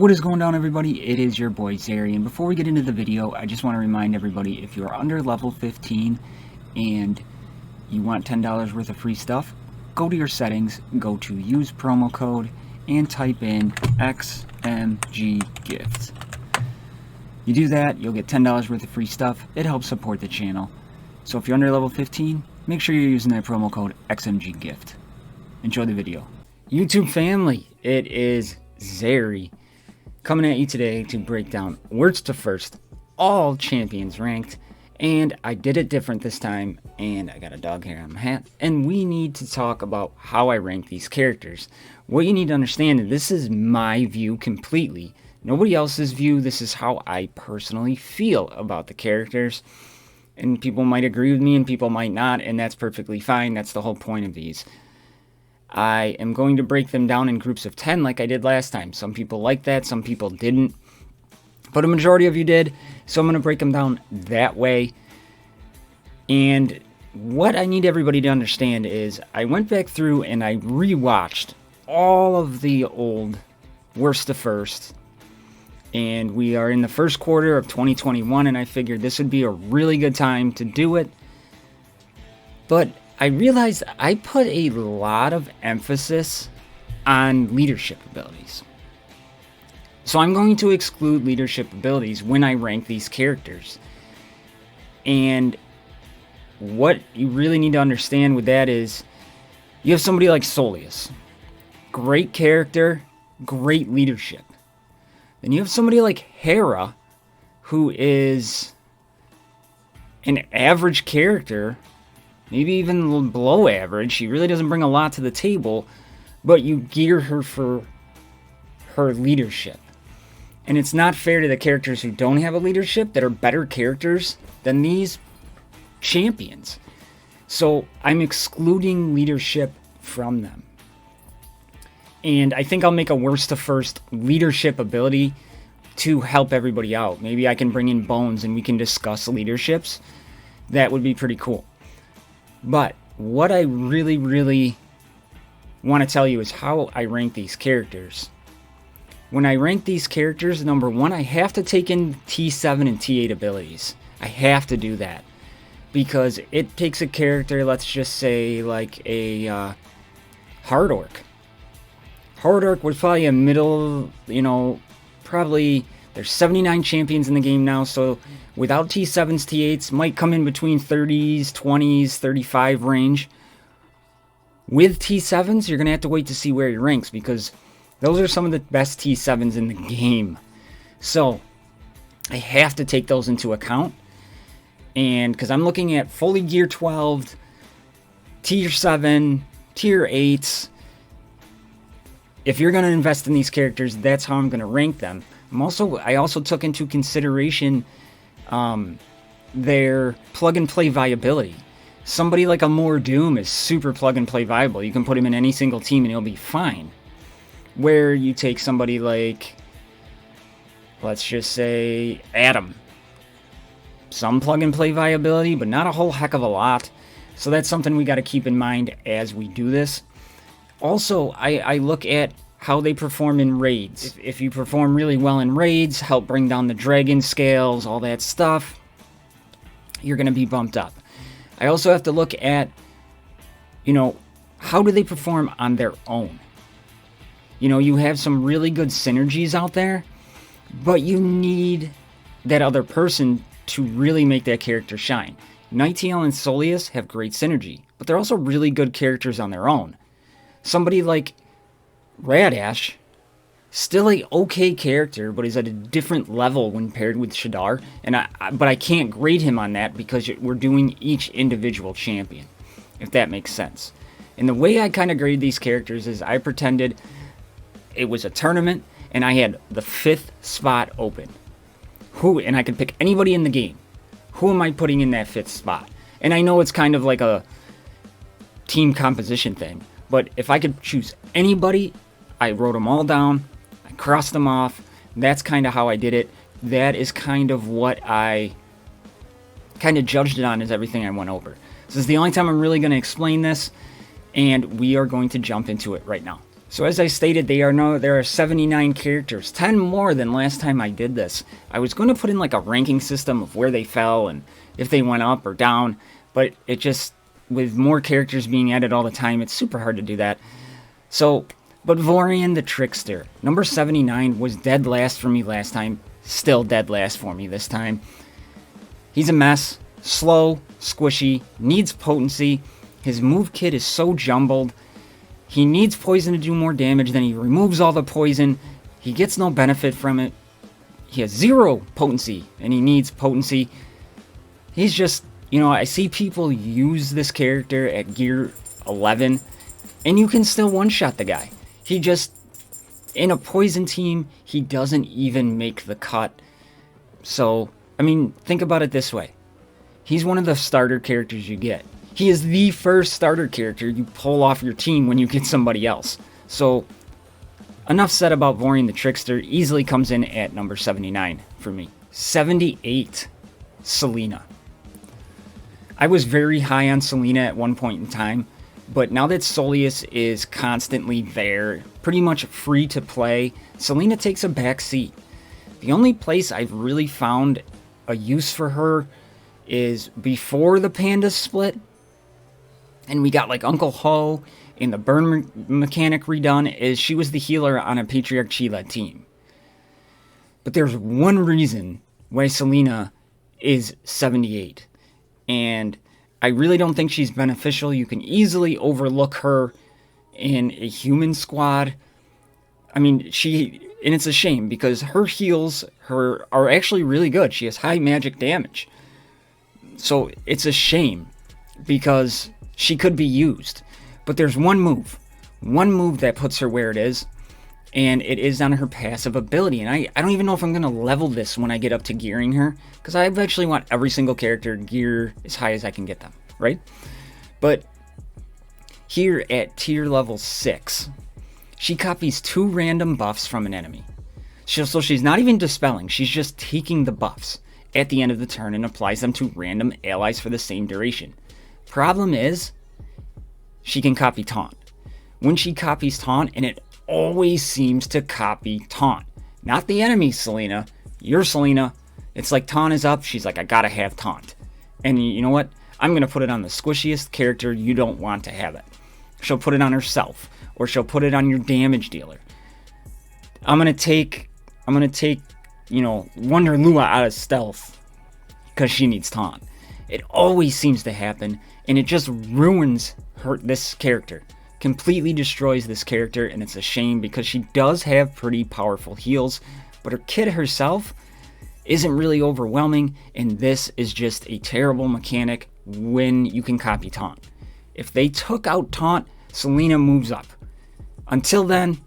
What is going on, everybody? It is your boy Darian. Before we get into the video, I just want to remind everybody, if you're under level 15 and you want $10 worth of free stuff, go to your settings, go to use promo code, and type in XMG Gift. You do that, you'll get $10 worth of free stuff. It helps support the channel. So if you're under level 15, make sure you're using that promo code XMG Gift. Enjoy the video. YouTube family, it is Zary coming at you today to break down worst to first, all champions ranked, and I did it different this time, and I got a dog hair on my hat, and we need to talk about how I rank these characters. What you need to understand is this is my view completely, nobody else's view. This is how I personally feel about the characters, and people might agree with me and people might not, and that's perfectly fine. That's the whole point of these. I am going to break them down in groups of 10 like I did last time. Some people liked that, some people didn't, but a majority of you did, so I'm going to break them down that way. And what I need everybody to understand is I went back through and I rewatched all of the old worst to first, and we are in the first quarter of 2021, and I figured this would be a really good time to do it. But I realized I put a lot of emphasis on leadership abilities. So I'm going to exclude leadership abilities when I rank these characters. And what you really need to understand with that is you have somebody like Soleus. Great character, great leadership. Then you have somebody like Hera, who is an average character, maybe even below average. She really doesn't bring a lot to the table, but you gear her for her leadership. And it's not fair to the characters who don't have a leadership that are better characters than these champions. So I'm excluding leadership from them. And I think I'll make a worst to first leadership ability to help everybody out. Maybe I can bring in Bones and we can discuss leaderships. That would be pretty cool. But what I really want to tell you is how I rank these characters. When I rank these characters, number one, I have to take in T7 and T8 abilities. I have to do that. Because it takes a character, let's just say, like a hard orc. Hard orc was probably a middle, probably there's 79 champions in the game now, so without T7s, T8s, might come in between 30s, 20s, 35 range. With T7s, you're going to have to wait to see where he ranks, because those are some of the best T7s in the game. So, I have to take those into account. And because I'm looking at fully gear 12, tier 7, tier 8s. If you're going to invest in these characters, that's how I'm going to rank them. I also took into consideration their plug-and-play viability. Somebody like a Doom is super plug-and-play viable. You can put him in any single team and he'll be fine. Where you take somebody like, let's just say, Adam. Some plug-and-play viability, but not a whole heck of a lot. So that's something we got to keep in mind as we do this. Also, I look at how they perform in raids. If you perform really well in raids, help bring down the dragon scales, all that stuff, you're going to be bumped up. I also have to look at, how do they perform on their own? You have some really good synergies out there, but you need that other person to really make that character shine. Nightingale and Soleus have great synergy, but they're also really good characters on their own. Somebody like Radash, still a okay character, but he's at a different level when paired with Shadar, but I can't grade him on that because we're doing each individual champion, if that makes sense. And the way I kind of grade these characters is I pretended it was a tournament and I had the 5th spot open. And I could pick anybody in the game. Who am I putting in that 5th spot? And I know it's kind of like a team composition thing, but if I could choose anybody, I wrote them all down, I crossed them off. That's kind of how I did it. That is kind of what I kind of judged it on, is everything I went over. This is the only time I'm really going to explain this, and we are going to jump into it right now. So as I stated, there are 79 characters, 10 more than last time I did this. I was going to put in like a ranking system of where they fell and if they went up or down, but it just, with more characters being added all the time, it's super hard to do that. So, but Vorian the Trickster, number 79, was dead last for me last time, still dead last for me this time. He's a mess, slow, squishy, needs potency, his move kit is so jumbled. He needs poison to do more damage, then he removes all the poison. He gets no benefit from it. He has 0 potency, and he needs potency. He's just, you know, I see people use this character at gear 11, and you can still one-shot the guy. He just, in a poison team, he doesn't even make the cut. So, I mean, think about it this way. He's one of the starter characters you get. He is the first starter character you pull off your team when you get somebody else. So, enough said about Vorian the Trickster. Easily comes in at number 79 for me. 78, Selena. I was very high on Selena at one point in time, but now that Soleus is constantly there, pretty much free to play, Selena takes a back seat. The only place I've really found a use for her is before the pandas split, and we got like Uncle Ho and the burn mechanic redone, is she was the healer on a Patriarch Chi-led team. But there's one reason why Selena is 78, and I really don't think she's beneficial. You can easily overlook her in a human squad. I mean, and it's a shame because her heals are actually really good. She has high magic damage. So it's a shame because she could be used. But there's one move that puts her where it is, and it is on her passive ability. And I don't even know if I'm going to level this when I get up to gearing her, because I eventually want every single character gear as high as I can get them, right? But here at tier level 6, she copies 2 random buffs from an enemy. So she's not even dispelling, she's just taking the buffs at the end of the turn and applies them to random allies for the same duration. Problem is, she can copy taunt. When she copies taunt, and it always seems to copy taunt. Not the enemy Selena, you're Selena. It's like taunt is up, she's like, I gotta have taunt. And you know what? I'm gonna put it on the squishiest character you don't want to have it. She'll put it on herself, or she'll put it on your damage dealer. I'm gonna take, you know, Wonder Lua out of stealth because she needs taunt. It always seems to happen, and it just ruins this character. Completely destroys this character, and it's a shame because she does have pretty powerful heals, but her kit herself isn't really overwhelming, and this is just a terrible mechanic when you can copy taunt. If they took out taunt, Selena moves up. Until then,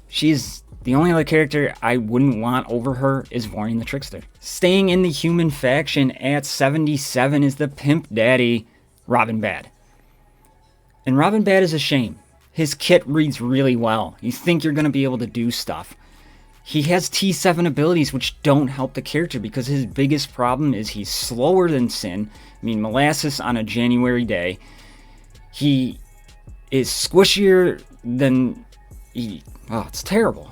she's the only other character I wouldn't want over her is Vorian the Trickster. Staying in the human faction at 77 is the pimp daddy, Robin Bad. And Robin Bad is a shame. His kit reads really well. You think you're going to be able to do stuff. He has T7 abilities which don't help the character because his biggest problem is he's slower than Sin. I mean, molasses on a January day. He is squishier than... it's terrible.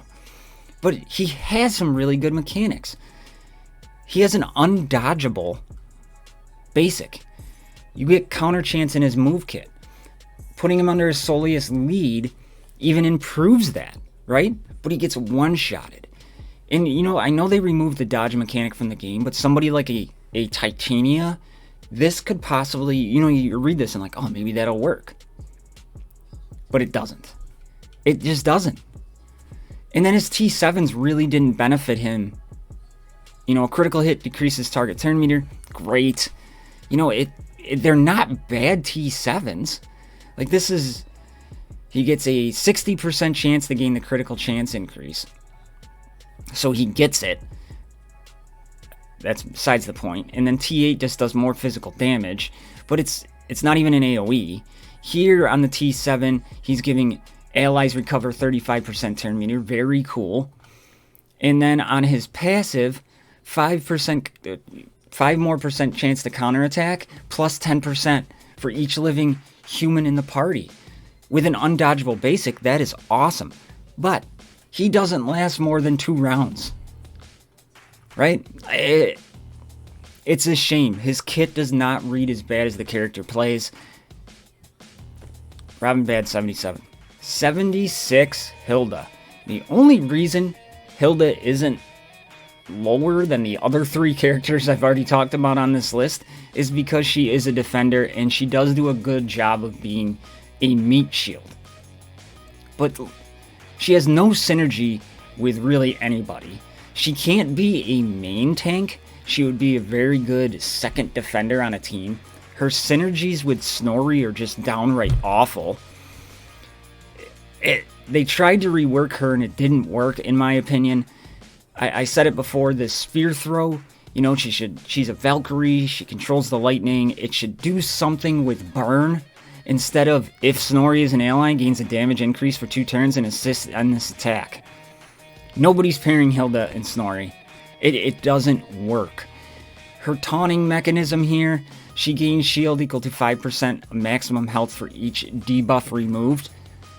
But he has some really good mechanics. He has an undodgeable basic. You get counter chance in his move kit. Putting him under a Soleus lead even improves that, right? But he gets one-shotted. And, you know, I know they removed the dodge mechanic from the game, but somebody like a Titania, this could possibly, you know, you read this and like, oh, maybe that'll work. But it doesn't. It just doesn't. And then his T7s really didn't benefit him. You know, a critical hit decreases target turn meter. Great. You know, they're not bad T7s. Like, this is... He gets a 60% chance to gain the critical chance increase. So he gets it. That's besides the point. And then T8 just does more physical damage. But it's not even an AoE. Here on the T7, he's giving allies recover 35% turn meter. Very cool. And then on his passive, 5 more percent chance to counterattack, plus 10% for each living human in the party. with an undodgeable basic, that is awesome. But he doesn't last more than 2 rounds. Right? It's a shame. His kit does not read as bad as the character plays. Robin Bad 77. 76 Hilda. The only reason Hilda isn't lower than the other 3 characters I've already talked about on this list is because she is a defender and she does do a good job of being a meat shield. But she has no synergy with really anybody. She can't be a main tank. She would be a very good second defender on a team. Her synergies with Snorri are just downright awful. They tried to rework her and it didn't work, in my opinion. I said it before, the spear throw, you know, she's a Valkyrie, she controls the lightning. It should do something with burn instead of if Snorri is an ally, gains a damage increase for 2 turns and assists on this attack. Nobody's pairing Hilda and Snorri. It doesn't work. Her taunting mechanism here, she gains shield equal to 5% maximum health for each debuff removed.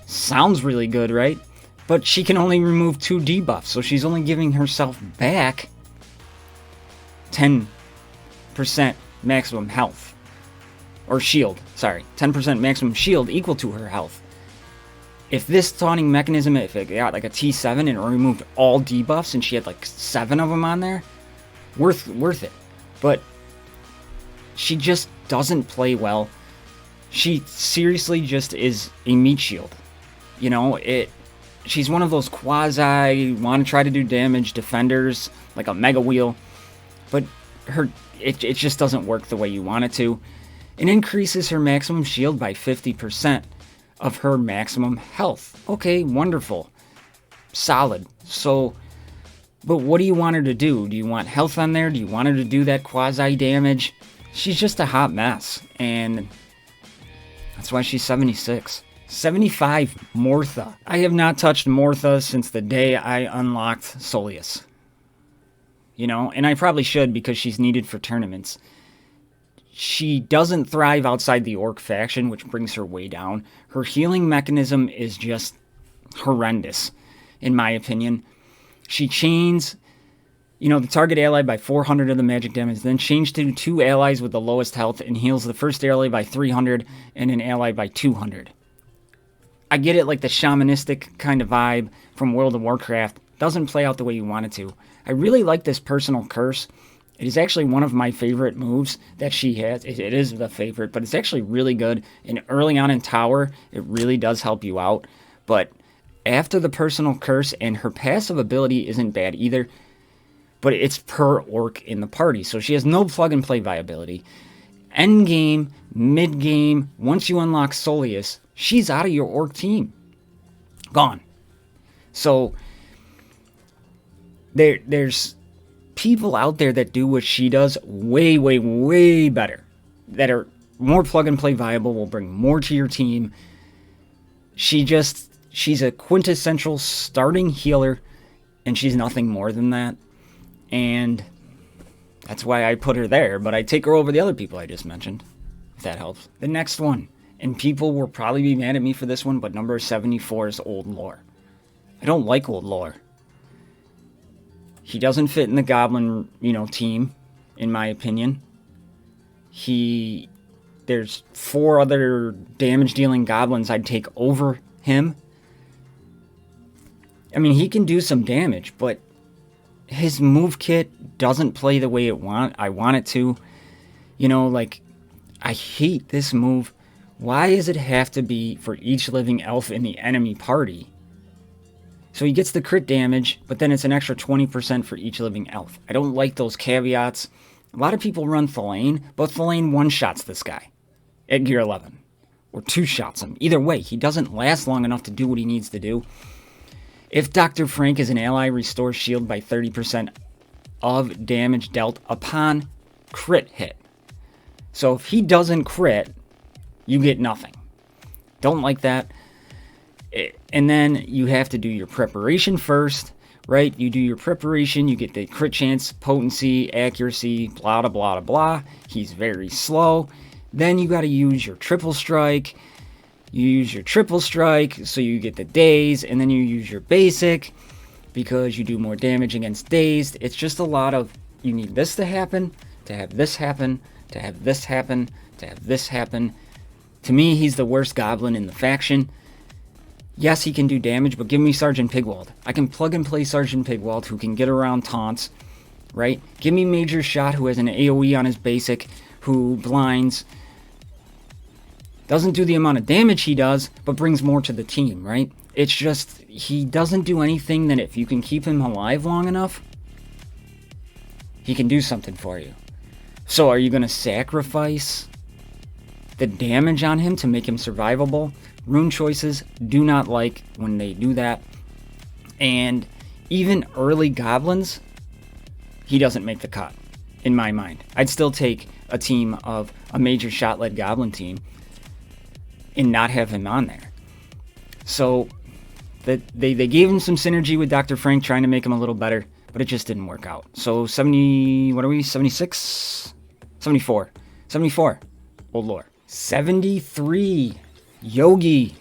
Sounds really good, right? But she can only remove 2 debuffs, so she's only giving herself back 10% maximum health. Or shield, sorry. 10% maximum shield equal to her health. If this taunting mechanism, if it got like a T7 and it removed all debuffs and she had like 7 of them on there, worth it. But she just doesn't play well. She seriously just is a meat shield. You know, she's one of those quasi want to try to do damage defenders, like a mega wheel, but it just doesn't work the way you want it to. It increases her maximum shield by 50% of her maximum health. Okay, wonderful. Solid. So, but what do you want her to do? Do you want health on there? Do you want her to do that quasi damage? She's just a hot mess, and that's why she's 76. 75, Mortha. I have not touched Mortha since the day I unlocked Soleus. You know, and I probably should because she's needed for tournaments. She doesn't thrive outside the orc faction, which brings her way down. Her healing mechanism is just horrendous, in my opinion. She chains, you know, the target ally by 400 of the magic damage, then change to 2 allies with the lowest health and heals the first ally by 300 and an ally by 200. I get it, like the shamanistic kind of vibe from World of Warcraft. Doesn't play out the way you want it to. I really like this personal curse. It is actually one of my favorite moves that she has. It is the favorite, but it's actually really good. And early on in Tower, it really does help you out. But after the personal curse, and her passive ability isn't bad either, but it's per orc in the party. So she has no plug-and-play viability. End game, mid game, once you unlock Soleus, she's out of your orc team. Gone. So there's people out there that do what she does way, way, way better. That are more plug-and-play viable, will bring more to your team. She's a quintessential starting healer, and she's nothing more than that. And that's why I put her there, but I take her over the other people I just mentioned, if that helps. The next one, and people will probably be mad at me for this one, but number 74 is Old Lore. I don't like Old Lore. He doesn't fit in the goblin, team, in my opinion. There's 4 other damage-dealing goblins I'd take over him. I mean, he can do some damage, but his move kit doesn't play the way I want it to. I hate this move. Why does it have to be for each living elf in the enemy party? So he gets the crit damage, but then it's an extra 20% for each living elf. I don't like those caveats. A lot of people run Thelaine, but Thelaine one-shots this guy at gear 11. Or 2-shots him. Either way, he doesn't last long enough to do what he needs to do. If Dr. Frank is an ally, restores shield by 30% of damage dealt upon crit hit. So if he doesn't crit, you get nothing. Don't like that. And then you have to do your preparation first, right? You do your preparation, you get the crit chance, potency, accuracy, blah, blah, blah, blah. He's very slow. Then you got to use your triple strike. You use your triple strike, so you get the dazed, and then you use your basic, because you do more damage against dazed. It's just a lot of, you need this to happen, to have this happen, to have this happen, to have this happen. To me, he's the worst goblin in the faction. Yes, he can do damage, but give me Sergeant Pigwald. I can plug and play Sergeant Pigwald, who can get around taunts, right? Give me Major Shot, who has an AoE on his basic, who blinds. Doesn't do the amount of damage he does, but brings more to the team, right? It's just, he doesn't do anything that if you can keep him alive long enough, he can do something for you. So are you going to sacrifice the damage on him to make him survivable? Rune choices do not like when they do that. And even early goblins, he doesn't make the cut, in my mind. I'd still take a team of a Major Shot-led goblin team and not have him on there. So they gave him some synergy with Dr. Frank, trying to make him a little better, but it just didn't work out. So 70, what are we, 76? 74. 74. Old lore. 73. Yogi.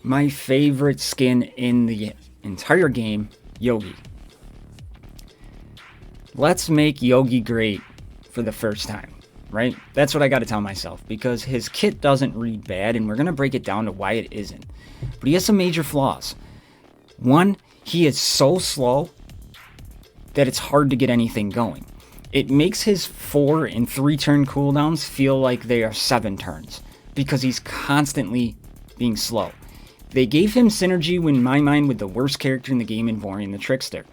My favorite skin in the entire game, Yogi. Let's make Yogi great for the first time, right? That's what I got to tell myself, because his kit doesn't read bad, and we're going to break it down to why it isn't. But he has some major flaws. One, he is so slow that it's hard to get anything going. It makes his 4 and 3 turn cooldowns feel like they are 7 turns, because he's constantly being slow. They gave him synergy, in my mind, with the worst character in the game in Vorian the Trickster.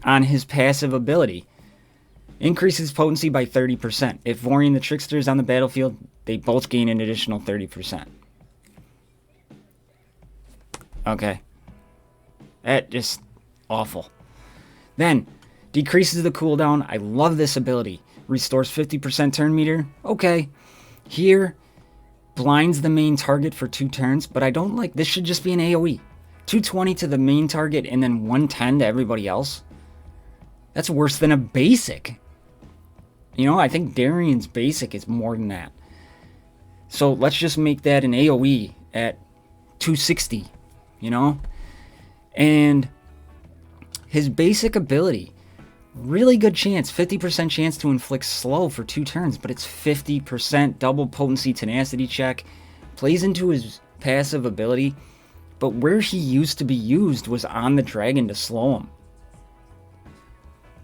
On his passive ability, increases potency by 30%. If Vorian the Trickster is on the battlefield, they both gain an additional 30%. Okay. That just awful. Then, decreases the cooldown. I love this ability. Restores 50% turn meter. Okay. Here, blinds the main target for 2 turns, but I don't like, this should just be an AoE. 220 to the main target and then 110 to everybody else. That's worse than a basic. You know, I think Darian's basic is more than that. So let's just make that an AoE at 260, you know? And his basic ability, really good chance, 50% chance to inflict slow for 2 turns, but it's 50% double potency tenacity check, plays into his passive ability, but where he used to be used was on the dragon to slow him.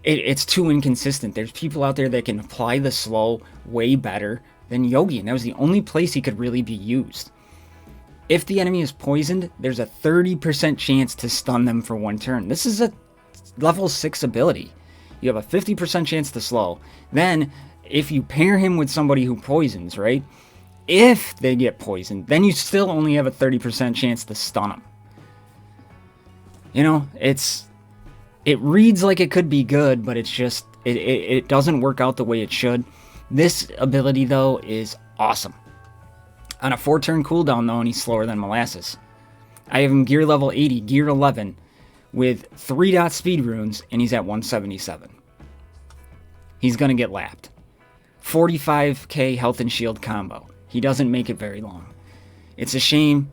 It's too inconsistent. There's people out there that can apply the slow way better than Yogi, and that was the only place he could really be used. If the enemy is poisoned, there's a 30% chance to stun them for 1 turn. This is a level 6 ability. You have a 50% chance to slow. Then, if you pair him with somebody who poisons, right? If they get poisoned, then you still only have a 30% chance to stun them. You know, it reads like it could be good, but it's just, it doesn't work out the way it should. This ability, though, is awesome. On a 4-turn cooldown, though, and he's slower than molasses. I have him gear level 80, gear 11, with 3 dot speed runes, and he's at 177. He's going to get lapped. 45k health and shield combo. He doesn't make it very long. It's a shame.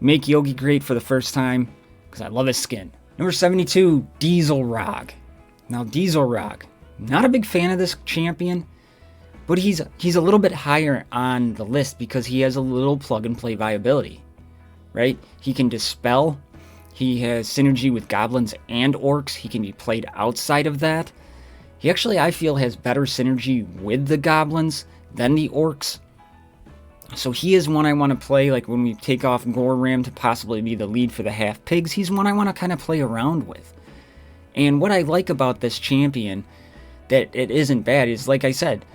Make Yogi great for the first time, because I love his skin. Number 72, Diesel Rog. Now, Diesel Rog, not a big fan of this champion, but he's a little bit higher on the list because he has a little plug-and-play viability, right? He can dispel. He has synergy with goblins and orcs. He can be played outside of that. He actually, I feel, has better synergy with the goblins than the orcs. So he is one I want to play, like when we take off Goram to possibly be the lead for the half-pigs, he's one I want to kind of play around with. And what I like about this champion, that it isn't bad, is, like I said,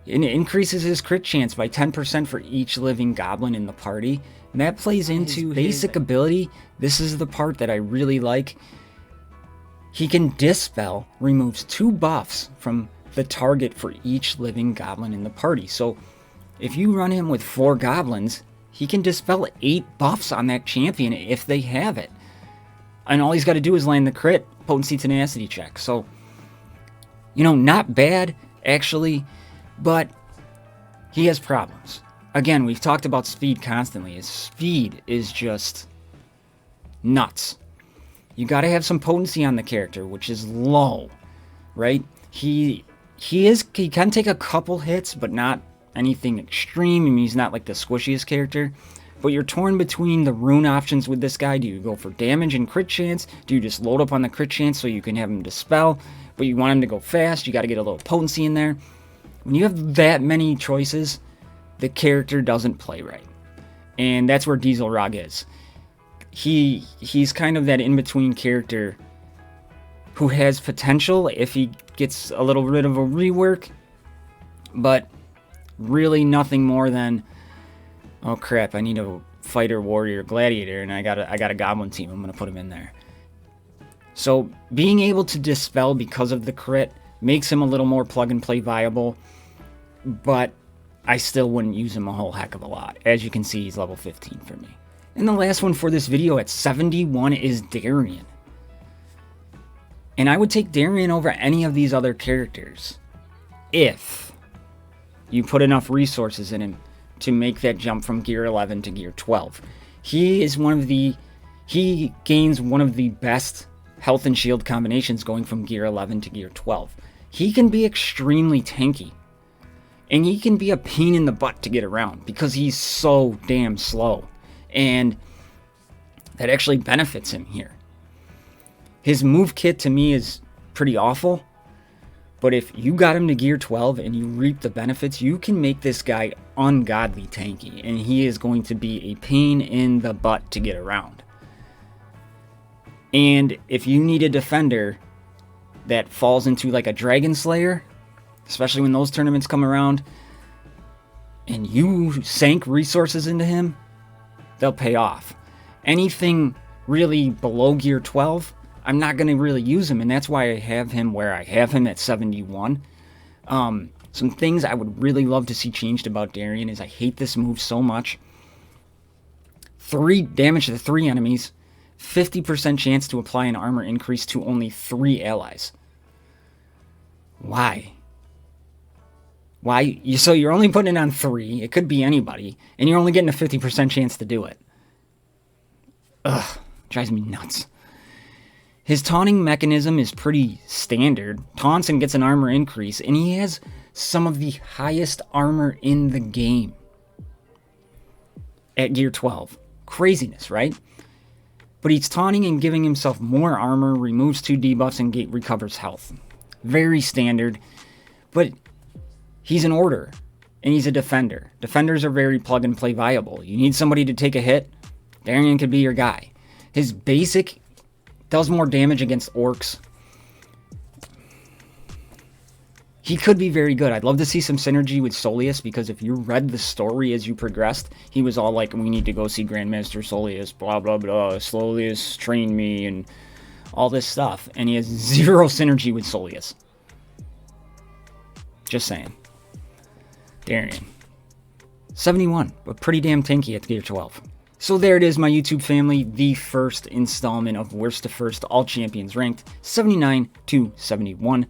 it increases his crit chance by 10% for each living goblin in the party. And that plays into his basic ability. This is the part that I really like. He can Dispel, removes 2 buffs from the target for each living goblin in the party. So if you run him with 4 goblins, he can dispel 8 buffs on that champion if they have it. And all he's got to do is land the crit, potency tenacity check. So, you know, not bad, actually, but he has problems. again, we've talked about speed constantly. His speed is just nuts. You got to have some potency on the character, which is low, right? He can take a couple hits, but not anything extreme. I mean, he's not like the squishiest character. But you're torn between the rune options with this guy. Do you go for damage and crit chance? Do you just load up on the crit chance so you can have him dispel? But you want him to go fast. You got to get a little potency in there. When you have that many choices, the character doesn't play right. And that's where Diesel Rog is. He's kind of that in-between character who has potential if he gets a little bit of a rework, but really nothing more than, oh crap, I need a fighter, warrior, gladiator, and I got a goblin team. I'm gonna put him in there. So being able to dispel because of the crit makes him a little more plug and play viable, but I still wouldn't use him a whole heck of a lot. As you can see, he's level 15 for me. And the last one for this video at 71 is Darian. And I would take Darian over any of these other characters if you put enough resources in him to make that jump from gear 11 to gear 12. He gains one of the best health and shield combinations going from gear 11 to gear 12. He can be extremely tanky. And he can be a pain in the butt to get around because he's so damn slow. And that actually benefits him here. His move kit to me is pretty awful. But if you got him to gear 12 and you reap the benefits, you can make this guy ungodly tanky. And he is going to be a pain in the butt to get around. And if you need a defender that falls into like a Dragon Slayer, especially when those tournaments come around, and you sank resources into him, they'll pay off. Anything really below gear 12, I'm not going to really use him, and that's why I have him where I have him at 71. Some things I would really love to see changed about Darian is I hate this move so much. 3 damage to 3 enemies, 50% chance to apply an armor increase to only 3 allies. Why? Why? So you're only putting it on 3. It could be anybody. And you're only getting a 50% chance to do it. Ugh. Drives me nuts. His taunting mechanism is pretty standard. Taunts and gets an armor increase. And he has some of the highest armor in the game. At gear 12. Craziness, right? But he's taunting and giving himself more armor. Removes 2 debuffs and recovers health. Very standard. But he's an order, and he's a defender. Defenders are very plug-and-play viable. You need somebody to take a hit, Darian could be your guy. His basic does more damage against orcs. He could be very good. I'd love to see some synergy with Soleus, because if you read the story as you progressed, he was all like, we need to go see Grandmaster Soleus, blah, blah, blah, Soleus train me, and all this stuff. And he has 0 synergy with Soleus. Just saying. Darian. 71, but pretty damn tanky at gear 12. So there it is, my YouTube family, the first installment of Worst to First, all champions ranked, 79 to 71.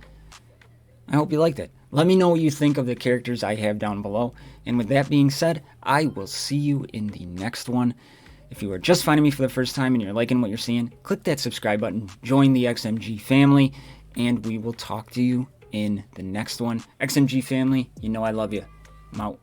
I hope you liked it. Let me know what you think of the characters I have down below. And with that being said, I will see you in the next one. If you are just finding me for the first time and you're liking what you're seeing, click that subscribe button, join the XMG family, and we will talk to you in the next one. XMG family, you know I love you. I'm out.